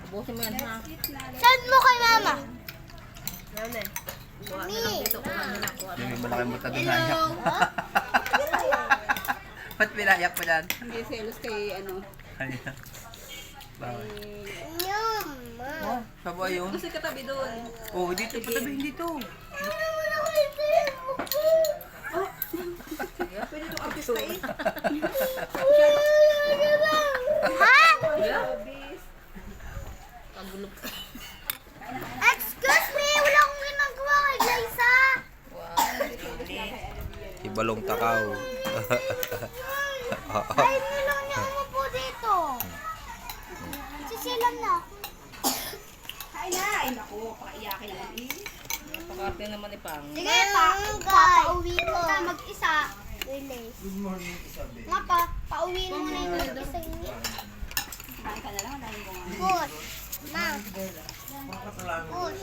Busin mo yan ha. Send mo kay mama. Yan eh. Kuha na lang dito. Kuha na lang. Kuha na Yung lang. malaki mo ta dinayak. Ba't pinayak mo dyan? Hindi selos kay ano. Ayan. Bawal. Yum. Oh, sabo yun. Kasi katabi doon. Oh, dito patabihin dito. Pwede itong artista eh. Ha? Pagulo ka. Excuse me, wala akong ginagawa kay Liza. Ibalong takaw. Ay, nilang niya umupo dito. Sisilam na ako. Kain na. Ay naku, pakaiyakin naman eh. Napakarte naman ni Pang. Sige, papauwi mo na mag-isa. Good morning, Isabel. Nga pa, pauwiin mo na yung mag-isa niya. Kain ka na lang. Dahil mo nga. Good. Ma. Good.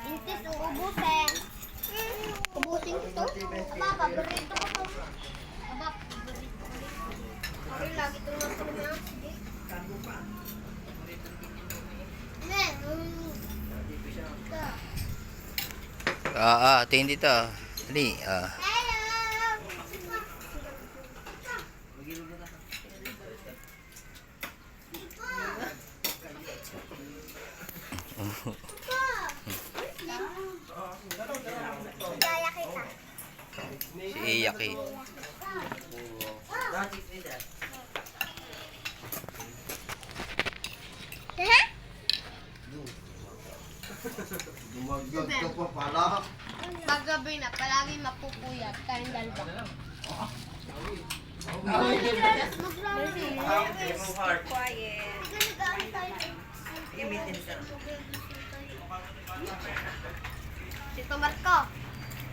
Intis, uubusin. Ubusin ko to? Aba, paborito ko to. Aba, paborito ko. Sorry, lagi itong nasa mga. Sige. Ne, Tingin dito. Dali, hello. Gaya kita. si Iyak eh. Ha? Dumagdag ka pa pala. Paggabi na, palagi mapupuyat. Tayong dalawa. Quiet. Tito Marco,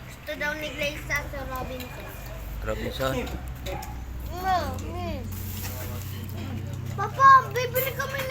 gusto daw ni Grace sa Robinson. Robinson. Papa, bibili kami